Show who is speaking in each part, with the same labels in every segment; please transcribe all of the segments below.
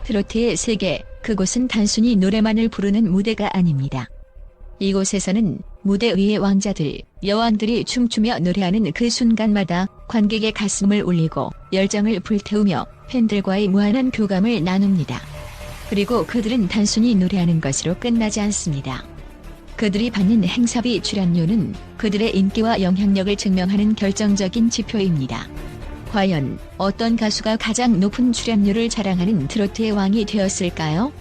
Speaker 1: 트로트의 세계, 그곳은 단순히 노래만을 부르는 무대가 아닙니다. 이곳에서는 무대 위의 왕자들, 여왕들이 춤추며 노래하는 그 순간마다 관객의 가슴을 울리고 열정을 불태우며 팬들과의 무한한 교감을 나눕니다. 그리고 그들은 단순히 노래하는 것으로 끝나지 않습니다. 그들이 받는 행사비 출연료는 그들의 인기와 영향력을 증명하는 결정적인 지표입니다. 과연 어떤 가수가 가장 높은 출연료를 자랑하는 트로트의 왕이 되었을까요?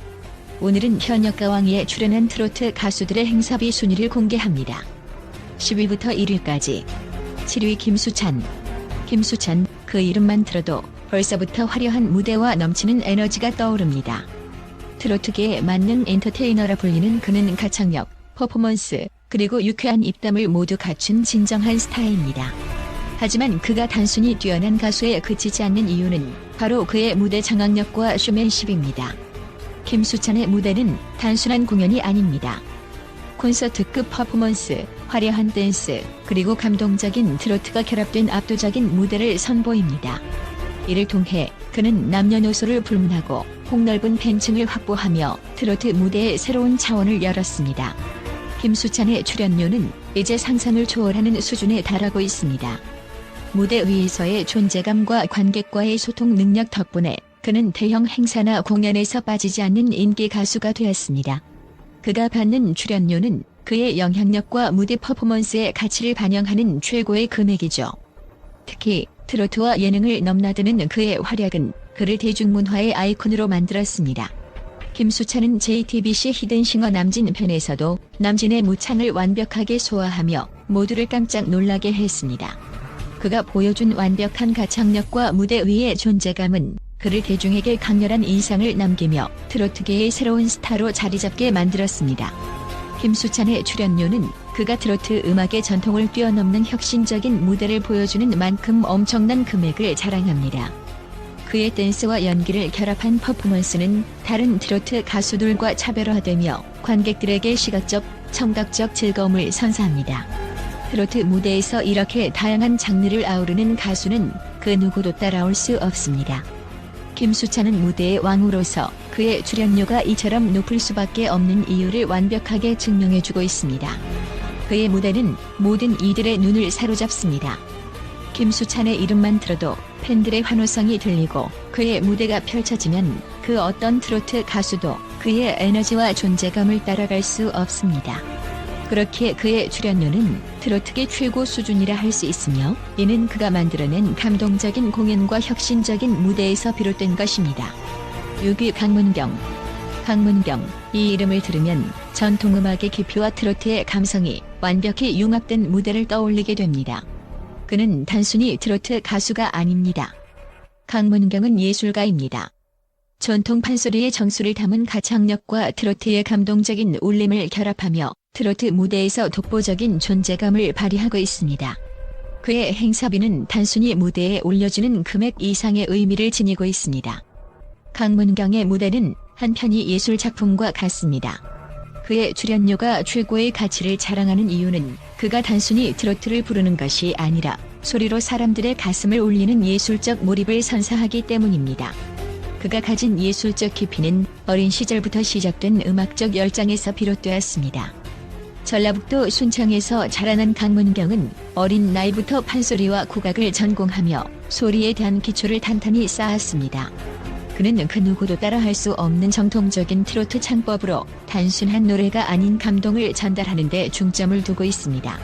Speaker 1: 오늘은 현역 가왕위에 출연한 트로트 가수들의 행사비 순위를 공개합니다. 10위부터 1위까지. 7위 김수찬. 김수찬, 그 이름만 들어도 벌써부터 화려한 무대와 넘치는 에너지가 떠오릅니다. 트로트계의 만능 엔터테이너라 불리는 그는 가창력, 퍼포먼스, 그리고 유쾌한 입담을 모두 갖춘 진정한 스타입니다. 하지만 그가 단순히 뛰어난 가수에 그치지 않는 이유는 바로 그의 무대 장악력과 쇼맨십입니다. 김수찬의 무대는 단순한 공연이 아닙니다. 콘서트급 퍼포먼스, 화려한 댄스, 그리고 감동적인 트로트가 결합된 압도적인 무대를 선보입니다. 이를 통해 그는 남녀노소를 불문하고 폭넓은 팬층을 확보하며 트로트 무대의 새로운 차원을 열었습니다. 김수찬의 출연료는 이제 상상을 초월하는 수준에 달하고 있습니다. 무대 위에서의 존재감과 관객과의 소통 능력 덕분에 그는 대형 행사나 공연에서 빠지지 않는 인기 가수가 되었습니다. 그가 받는 출연료는 그의 영향력과 무대 퍼포먼스의 가치를 반영하는 최고의 금액이죠. 특히 트로트와 예능을 넘나드는 그의 활약은 그를 대중문화의 아이콘으로 만들었습니다. 김수찬은 JTBC 히든싱어 남진 편에서도 남진의 무창을 완벽하게 소화하며 모두를 깜짝 놀라게 했습니다. 그가 보여준 완벽한 가창력과 무대 위의 존재감은 그를 대중에게 강렬한 인상을 남기며 트로트계의 새로운 스타로 자리잡게 만들었습니다. 김수찬의 출연료는 그가 트로트 음악의 전통을 뛰어넘는 혁신적인 무대를 보여주는 만큼 엄청난 금액을 자랑합니다. 그의 댄스와 연기를 결합한 퍼포먼스는 다른 트로트 가수들과 차별화되며 관객들에게 시각적, 청각적 즐거움을 선사합니다. 트로트 무대에서 이렇게 다양한 장르를 아우르는 가수는 그 누구도 따라올 수 없습니다. 김수찬은 무대의 왕으로서 그의 출연료가 이처럼 높을 수밖에 없는 이유를 완벽하게 증명해주고 있습니다. 그의 무대는 모든 이들의 눈을 사로잡습니다. 김수찬의 이름만 들어도 팬들의 환호성이 들리고 그의 무대가 펼쳐지면 그 어떤 트로트 가수도 그의 에너지와 존재감을 따라갈 수 없습니다. 그렇기에 그의 출연료는 트로트계 최고 수준이라 할 수 있으며 이는 그가 만들어낸 감동적인 공연과 혁신적인 무대에서 비롯된 것입니다. 6위 강문경. 강문경, 이 이름을 들으면 전통음악의 깊이와 트로트의 감성이 완벽히 융합된 무대를 떠올리게 됩니다. 그는 단순히 트로트 가수가 아닙니다. 강문경은 예술가입니다. 전통 판소리의 정수를 담은 가창력과 트로트의 감동적인 울림을 결합하며 트로트 무대에서 독보적인 존재감을 발휘하고 있습니다. 그의 행사비는 단순히 무대에 올려주는 금액 이상의 의미를 지니고 있습니다. 강문경의 무대는 한편의 예술 작품과 같습니다. 그의 출연료가 최고의 가치를 자랑하는 이유는 그가 단순히 트로트를 부르는 것이 아니라 소리로 사람들의 가슴을 울리는 예술적 몰입을 선사하기 때문입니다. 그가 가진 예술적 깊이는 어린 시절부터 시작된 음악적 열정에서 비롯되었습니다. 전라북도 순창에서 자라난 강문경은 어린 나이부터 판소리와 국악을 전공하며 소리에 대한 기초를 탄탄히 쌓았습니다. 그는 그 누구도 따라할 수 없는 정통적인 트로트 창법으로 단순한 노래가 아닌 감동을 전달하는 데 중점을 두고 있습니다.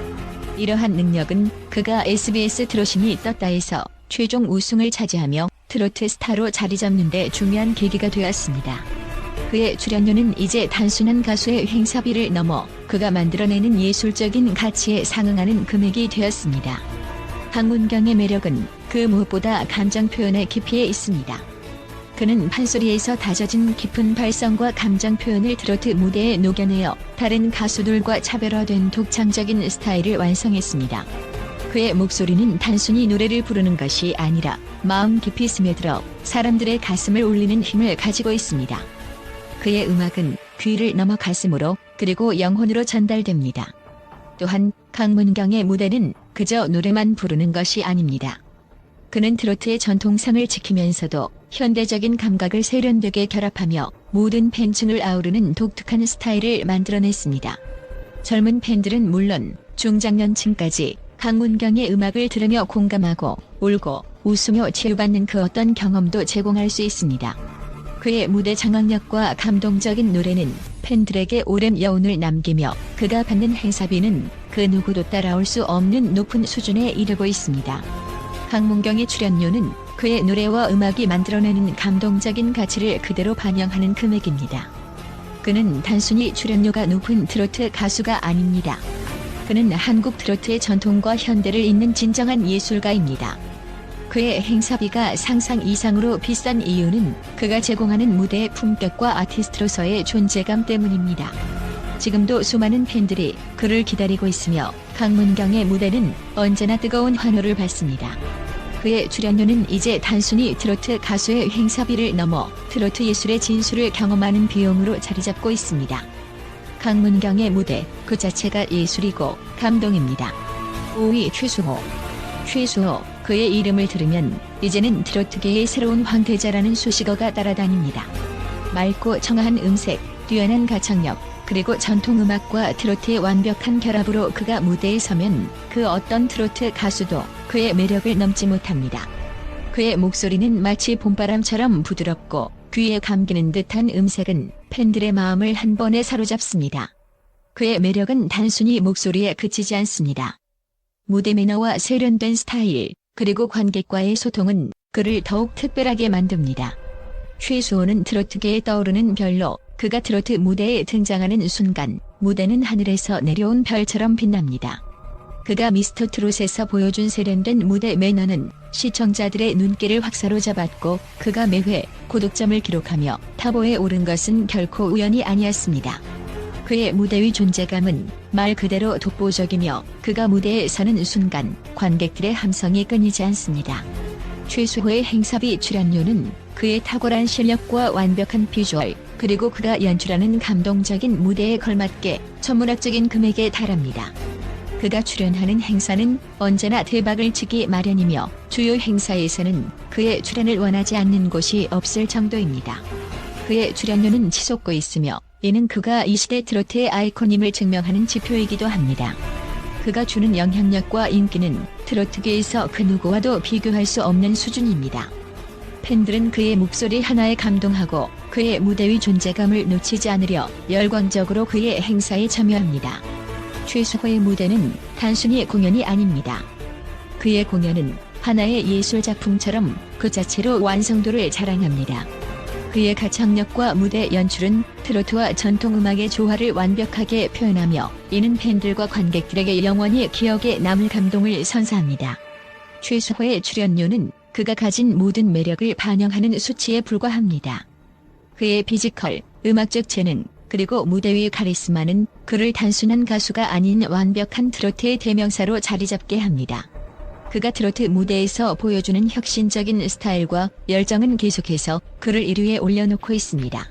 Speaker 1: 이러한 능력은 그가 SBS 트로심이 떴다에서 최종 우승을 차지하며 트로트 스타로 자리잡는 데 중요한 계기가 되었습니다. 그의 출연료는 이제 단순한 가수의 행사비를 넘어 그가 만들어내는 예술적인 가치에 상응하는 금액이 되었습니다. 강문경의 매력은 그 무엇보다 감정 표현의 깊이에 있습니다. 그는 판소리에서 다져진 깊은 발성과 감정 표현을 트로트 무대에 녹여내어 다른 가수들과 차별화된 독창적인 스타일을 완성했습니다. 그의 목소리는 단순히 노래를 부르는 것이 아니라 마음 깊이 스며들어 사람들의 가슴을 울리는 힘을 가지고 있습니다. 그의 음악은 귀를 넘어 가슴으로 그리고 영혼으로 전달됩니다. 또한 강문경의 무대는 그저 노래만 부르는 것이 아닙니다. 그는 트로트의 전통성을 지키면서도 현대적인 감각을 세련되게 결합하며 모든 팬층을 아우르는 독특한 스타일을 만들어냈습니다. 젊은 팬들은 물론 중장년층까지 강문경의 음악을 들으며 공감하고 울고 웃으며 치유받는 그 어떤 경험도 제공할 수 있습니다. 그의 무대 장악력과 감동적인 노래는 팬들에게 오랜 여운을 남기며 그가 받는 행사비는 그 누구도 따라올 수 없는 높은 수준에 이르고 있습니다. 강문경의 출연료는 그의 노래와 음악이 만들어내는 감동적인 가치를 그대로 반영하는 금액입니다. 그는 단순히 출연료가 높은 트로트 가수가 아닙니다. 그는 한국 트로트의 전통과 현대를 잇는 진정한 예술가입니다. 그의 행사비가 상상 이상으로 비싼 이유는 그가 제공하는 무대의 품격과 아티스트로서의 존재감 때문입니다. 지금도 수많은 팬들이 그를 기다리고 있으며 강문경의 무대는 언제나 뜨거운 환호를 받습니다. 그의 출연료는 이제 단순히 트로트 가수의 행사비를 넘어 트로트 예술의 진수를 경험하는 비용으로 자리잡고 있습니다. 강문경의 무대 그 자체가 예술이고 감동입니다. 5위 최수호. 그의 이름을 들으면 이제는 트로트계의 새로운 황태자라는 수식어가 따라다닙니다. 맑고 청아한 음색, 뛰어난 가창력, 그리고 전통음악과 트로트의 완벽한 결합으로 그가 무대에 서면 그 어떤 트로트 가수도 그의 매력을 넘지 못합니다. 그의 목소리는 마치 봄바람처럼 부드럽고 귀에 감기는 듯한 음색은 팬들의 마음을 한 번에 사로잡습니다. 그의 매력은 단순히 목소리에 그치지 않습니다. 무대 매너와 세련된 스타일, 그리고 관객과의 소통은 그를 더욱 특별하게 만듭니다. 최수호는 트로트계에 떠오르는 별로, 그가 트로트 무대에 등장하는 순간 무대는 하늘에서 내려온 별처럼 빛납니다. 그가 미스터 트롯에서 보여준 세련된 무대 매너는 시청자들의 눈길을 확 사로잡았고 그가 매회 고득점을 기록하며 탑5에 오른 것은 결코 우연이 아니었습니다. 그의 무대 위 존재감은 말 그대로 독보적이며 그가 무대에 서는 순간 관객들의 함성이 끊이지 않습니다. 최수호의 행사비 출연료는 그의 탁월한 실력과 완벽한 비주얼, 그리고 그가 연출하는 감동적인 무대에 걸맞게 천문학적인 금액에 달합니다. 그가 출연하는 행사는 언제나 대박을 치기 마련이며 주요 행사에서는 그의 출연을 원하지 않는 곳이 없을 정도입니다. 그의 출연료는 치솟고 있으며 이는 그가 이 시대 트로트의 아이콘임을 증명하는 지표이기도 합니다. 그가 주는 영향력과 인기는 트로트계에서 그 누구와도 비교할 수 없는 수준입니다. 팬들은 그의 목소리 하나에 감동하고 그의 무대 위 존재감을 놓치지 않으려 열광적으로 그의 행사에 참여합니다. 최수호의 무대는 단순히 공연이 아닙니다. 그의 공연은 하나의 예술작품처럼 그 자체로 완성도를 자랑합니다. 그의 가창력과 무대 연출은 트로트와 전통음악의 조화를 완벽하게 표현하며 이는 팬들과 관객들에게 영원히 기억에 남을 감동을 선사합니다. 최수호의 출연료는 그가 가진 모든 매력을 반영하는 수치에 불과합니다. 그의 피지컬, 음악적 재능, 그리고 무대 위 카리스마는 그를 단순한 가수가 아닌 완벽한 트로트의 대명사로 자리잡게 합니다. 그가 트로트 무대에서 보여주는 혁신적인 스타일과 열정은 계속해서 그를 1위에 올려놓고 있습니다.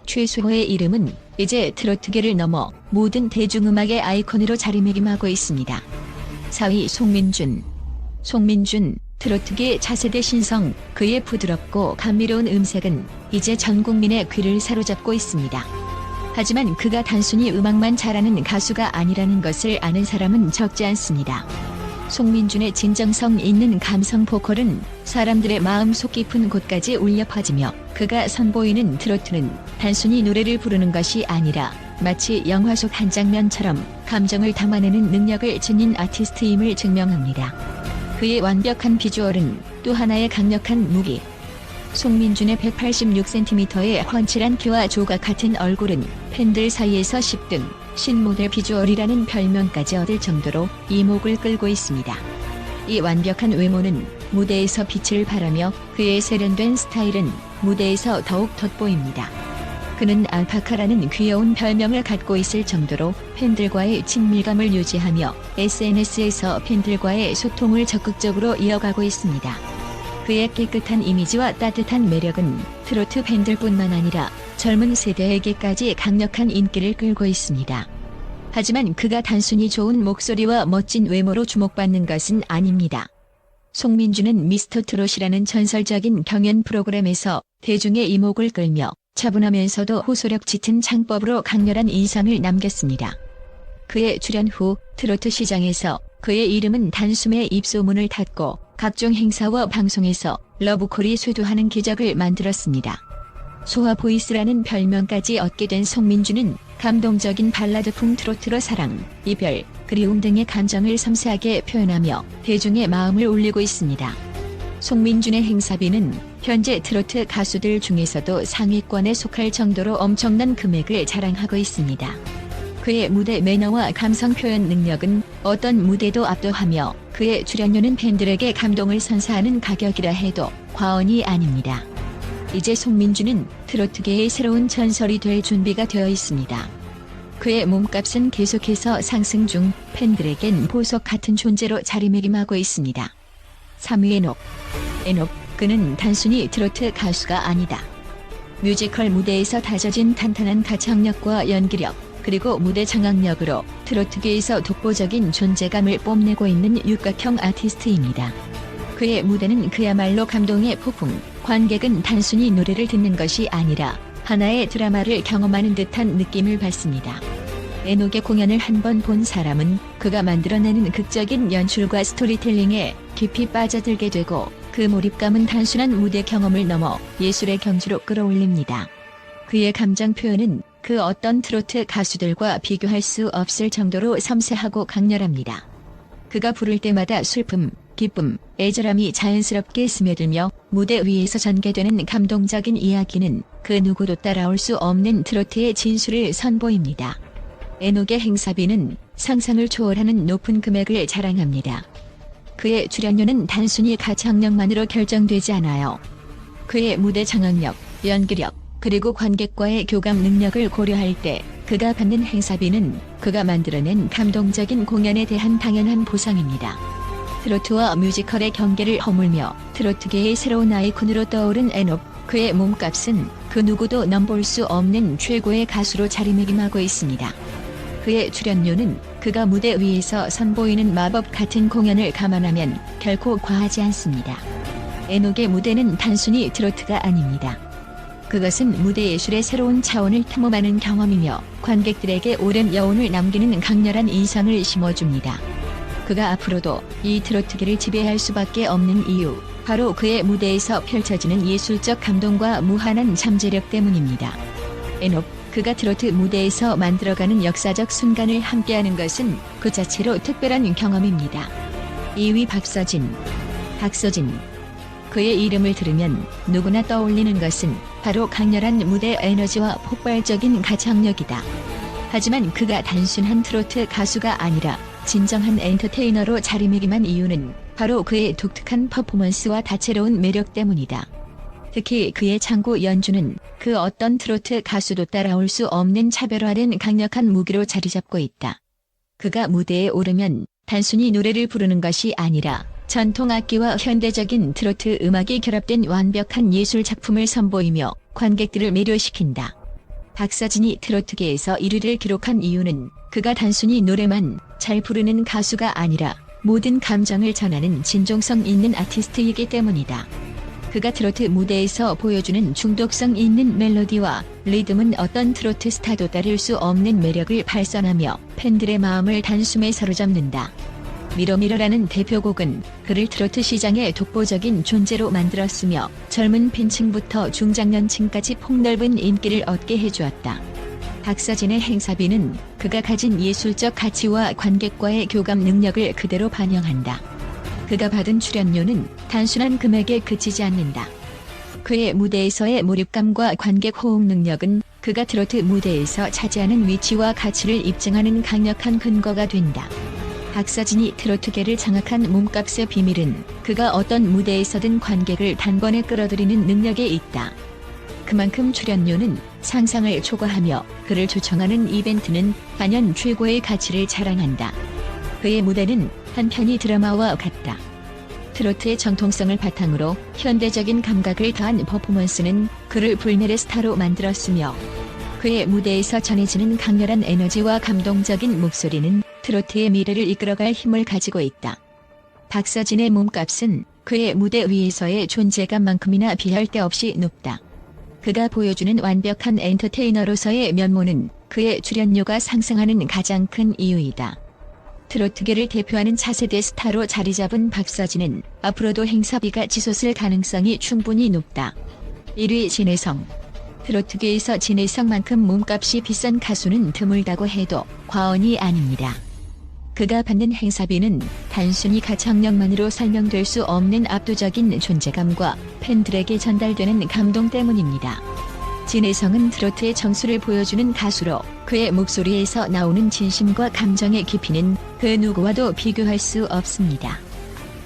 Speaker 1: 최수호의 이름은 이제 트로트계를 넘어 모든 대중음악의 아이콘으로 자리매김하고 있습니다. 4위 송민준, 트로트계 차세대 신성, 그의 부드럽고 감미로운 음색은 이제 전 국민의 귀를 사로잡고 있습니다. 하지만 그가 단순히 음악만 잘하는 가수가 아니라는 것을 아는 사람은 적지 않습니다. 송민준의 진정성 있는 감성 보컬은 사람들의 마음속 깊은 곳까지 울려 퍼지며 그가 선보이는 트로트는 단순히 노래를 부르는 것이 아니라 마치 영화 속 한 장면처럼 감정을 담아내는 능력을 지닌 아티스트임을 증명합니다. 그의 완벽한 비주얼은 또 하나의 강력한 무기. 송민준의 186cm의 훤칠한 키와 조각 같은 얼굴은 팬들 사이에서 10등, 신모델 비주얼이라는 별명까지 얻을 정도로 이목을 끌고 있습니다. 이 완벽한 외모는 무대에서 빛을 발하며 그의 세련된 스타일은 무대에서 더욱 돋보입니다. 그는 알파카라는 귀여운 별명을 갖고 있을 정도로 팬들과의 친밀감을 유지하며 SNS에서 팬들과의 소통을 적극적으로 이어가고 있습니다. 그의 깨끗한 이미지와 따뜻한 매력은 트로트 팬들뿐만 아니라 젊은 세대에게까지 강력한 인기를 끌고 있습니다. 하지만 그가 단순히 좋은 목소리와 멋진 외모로 주목받는 것은 아닙니다. 송민주는 미스터 트롯이라는 전설적인 경연 프로그램에서 대중의 이목을 끌며 차분하면서도 호소력 짙은 창법으로 강렬한 인상을 남겼습니다. 그의 출연 후 트로트 시장에서 그의 이름은 단숨에 입소문을 탔고 각종 행사와 방송에서 러브콜이 쇄도하는 기적을 만들었습니다. 소아 보이스라는 별명까지 얻게 된 송민주는 감동적인 발라드풍 트로트로 사랑, 이별, 그리움 등의 감정을 섬세하게 표현하며 대중의 마음을 울리고 있습니다. 송민준의 행사비는 현재 트로트 가수들 중에서도 상위권에 속할 정도로 엄청난 금액을 자랑하고 있습니다. 그의 무대 매너와 감성 표현 능력은 어떤 무대도 압도하며 그의 출연료는 팬들에게 감동을 선사하는 가격이라 해도 과언이 아닙니다. 이제 송민주는 트로트계의 새로운 전설이 될 준비가 되어 있습니다. 그의 몸값은 계속해서 상승 중 팬들에겐 보석 같은 존재로 자리매김하고 있습니다. 3위 에녹, 그는 단순히 트로트 가수가 아니다. 뮤지컬 무대에서 다져진 탄탄한 가창력과 연기력, 그리고 무대 장악력으로 트로트계에서 독보적인 존재감을 뽐내고 있는 육각형 아티스트입니다. 그의 무대는 그야말로 감동의 폭풍, 관객은 단순히 노래를 듣는 것이 아니라 하나의 드라마를 경험하는 듯한 느낌을 받습니다. 에녹의 공연을 한 번 본 사람은 그가 만들어내는 극적인 연출과 스토리텔링에 깊이 빠져들게 되고 그 몰입감은 단순한 무대 경험을 넘어 예술의 경지로 끌어올립니다. 그의 감정 표현은 그 어떤 트로트 가수들과 비교할 수 없을 정도로 섬세하고 강렬합니다. 그가 부를 때마다 슬픔, 기쁨, 애절함이 자연스럽게 스며들며 무대 위에서 전개되는 감동적인 이야기는 그 누구도 따라올 수 없는 트로트의 진수를 선보입니다. 에녹의 행사비는 상상을 초월하는 높은 금액을 자랑합니다. 그의 출연료는 단순히 가창력만으로 결정되지 않아요. 그의 무대 장악력, 연기력, 그리고 관객과의 교감 능력을 고려할 때 그가 받는 행사비는 그가 만들어낸 감동적인 공연에 대한 당연한 보상입니다. 트로트와 뮤지컬의 경계를 허물며 트로트계의 새로운 아이콘으로 떠오른 에녹, 그의 몸값은 그 누구도 넘볼 수 없는 최고의 가수로 자리매김하고 있습니다. 그의 출연료는 그가 무대 위에서 선보이는 마법 같은 공연을 감안하면 결코 과하지 않습니다. 에녹의 무대는 단순히 트로트가 아닙니다. 그것은 무대 예술의 새로운 차원을 탐험하는 경험이며 관객들에게 오랜 여운을 남기는 강렬한 인상을 심어줍니다. 그가 앞으로도 이 트로트계를 지배할 수밖에 없는 이유, 바로 그의 무대에서 펼쳐지는 예술적 감동과 무한한 잠재력 때문입니다. 에녹, 그가 트로트 무대에서 만들어가는 역사적 순간을 함께하는 것은 그 자체로 특별한 경험입니다. 2위 박서진. 그의 이름을 들으면 누구나 떠올리는 것은 바로 강렬한 무대 에너지와 폭발적인 가창력이다. 하지만 그가 단순한 트로트 가수가 아니라 진정한 엔터테이너로 자리매김한 이유는 바로 그의 독특한 퍼포먼스와 다채로운 매력 때문이다. 특히 그의 창고 연주는 그 어떤 트로트 가수도 따라올 수 없는 차별화된 강력한 무기로 자리잡고 있다. 그가 무대에 오르면 단순히 노래를 부르는 것이 아니라 전통 악기와 현대적인 트로트 음악이 결합된 완벽한 예술 작품을 선보이며 관객들을 매료시킨다. 박서진이 트로트계에서 1위를 기록한 이유는 그가 단순히 노래만 잘 부르는 가수가 아니라 모든 감정을 전하는 진정성 있는 아티스트이기 때문이다. 그가 트로트 무대에서 보여주는 중독성 있는 멜로디와 리듬은 어떤 트로트 스타도 따를 수 없는 매력을 발산하며 팬들의 마음을 단숨에 사로잡는다. 미러미러라는 대표곡은 그를 트로트 시장의 독보적인 존재로 만들었으며 젊은 팬층부터 중장년층까지 폭넓은 인기를 얻게 해주었다. 박서진의 행사비는 그가 가진 예술적 가치와 관객과의 교감 능력을 그대로 반영한다. 그가 받은 출연료는 단순한 금액에 그치지 않는다. 그의 무대에서의 몰입감과 관객 호응 능력은 그가 트로트 무대에서 차지하는 위치와 가치를 입증하는 강력한 근거가 된다. 박서진이 트로트계를 장악한 몸값의 비밀은 그가 어떤 무대에서든 관객을 단번에 끌어들이는 능력에 있다. 그만큼 출연료는 상상을 초과하며 그를 초청하는 이벤트는 단연 최고의 가치를 자랑한다. 그의 무대는 한편이 드라마와 같다. 트로트의 정통성을 바탕으로 현대적인 감각을 더한 퍼포먼스는 그를 불멸의 스타로 만들었으며 그의 무대에서 전해지는 강렬한 에너지와 감동적인 목소리는 트로트의 미래를 이끌어갈 힘을 가지고 있다. 박서진의 몸값은 그의 무대 위에서의 존재감만큼이나 비할 데 없이 높다. 그가 보여주는 완벽한 엔터테이너로서의 면모는 그의 출연료가 상승하는 가장 큰 이유이다. 트로트계를 대표하는 차세대 스타로 자리잡은 박서진은 앞으로도 행사비가 치솟을 가능성이 충분히 높다. 1위 진혜성. 트로트계에서 진혜성만큼 몸값이 비싼 가수는 드물다고 해도 과언이 아닙니다. 그가 받는 행사비는 단순히 가창력만으로 설명될 수 없는 압도적인 존재감과 팬들에게 전달되는 감동 때문입니다. 진혜성은 트로트의 정수를 보여주는 가수로 그의 목소리에서 나오는 진심과 감정의 깊이는 그 누구와도 비교할 수 없습니다.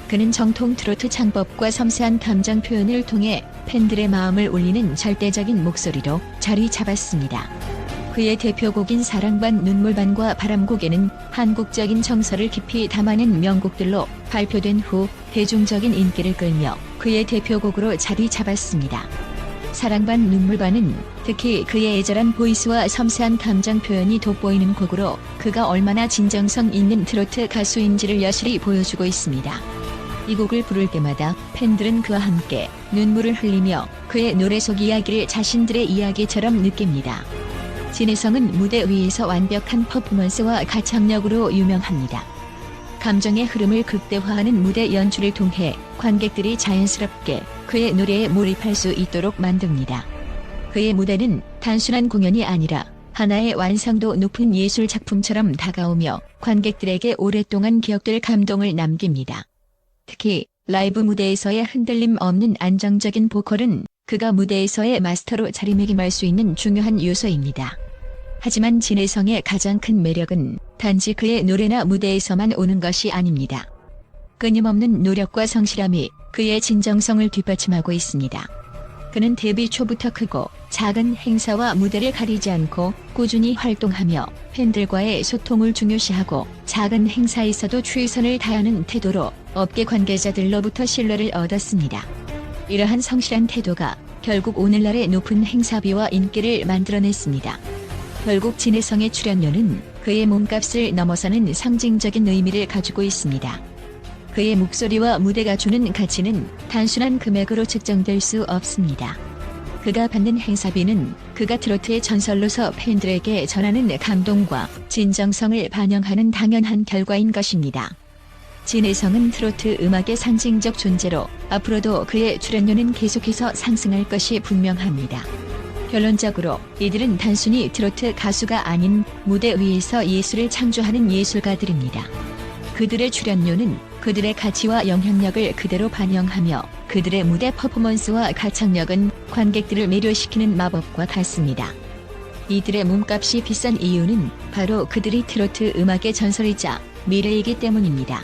Speaker 1: 그는 정통 트로트 창법과 섬세한 감정 표현을 통해 팬들의 마음을 울리는 절대적인 목소리로 자리 잡았습니다. 그의 대표곡인 사랑반 눈물반과 바람고개는 한국적인 정서를 깊이 담아낸 명곡들로 발표된 후 대중적인 인기를 끌며 그의 대표곡으로 자리 잡았습니다. 사랑반 눈물반은 특히 그의 애절한 보이스와 섬세한 감정 표현이 돋보이는 곡으로 그가 얼마나 진정성 있는 트로트 가수인지를 여실히 보여주고 있습니다. 이 곡을 부를 때마다 팬들은 그와 함께 눈물을 흘리며 그의 노래 속 이야기를 자신들의 이야기처럼 느낍니다. 진혜성은 무대 위에서 완벽한 퍼포먼스와 가창력으로 유명합니다. 감정의 흐름을 극대화하는 무대 연출을 통해 관객들이 자연스럽게 그의 노래에 몰입할 수 있도록 만듭니다. 그의 무대는 단순한 공연이 아니라 하나의 완성도 높은 예술 작품처럼 다가오며 관객들에게 오랫동안 기억될 감동을 남깁니다. 특히 라이브 무대에서의 흔들림 없는 안정적인 보컬은 그가 무대에서의 마스터로 자리매김할 수 있는 중요한 요소입니다. 하지만 진혜성의 가장 큰 매력은 단지 그의 노래나 무대에서만 오는 것이 아닙니다. 끊임없는 노력과 성실함이 그의 진정성을 뒷받침하고 있습니다. 그는 데뷔 초부터 크고 작은 행사와 무대를 가리지 않고 꾸준히 활동하며 팬들과의 소통을 중요시하고 작은 행사에서도 최선을 다하는 태도로 업계 관계자들로부터 신뢰를 얻었습니다. 이러한 성실한 태도가 결국 오늘날의 높은 행사비와 인기를 만들어냈습니다. 결국 진혜성의 출연료는 그의 몸값을 넘어서는 상징적인 의미를 가지고 있습니다. 그의 목소리와 무대가 주는 가치는 단순한 금액으로 측정될 수 없습니다. 그가 받는 행사비는 그가 트로트의 전설로서 팬들에게 전하는 감동과 진정성을 반영하는 당연한 결과인 것입니다. 진혜성은 트로트 음악의 상징적 존재로 앞으로도 그의 출연료는 계속해서 상승할 것이 분명합니다. 결론적으로 이들은 단순히 트로트 가수가 아닌 무대 위에서 예술을 창조하는 예술가들입니다. 그들의 출연료는 그들의 가치와 영향력을 그대로 반영하며 그들의 무대 퍼포먼스와 가창력은 관객들을 매료시키는 마법과 같습니다. 이들의 몸값이 비싼 이유는 바로 그들이 트로트 음악의 전설이자 미래이기 때문입니다.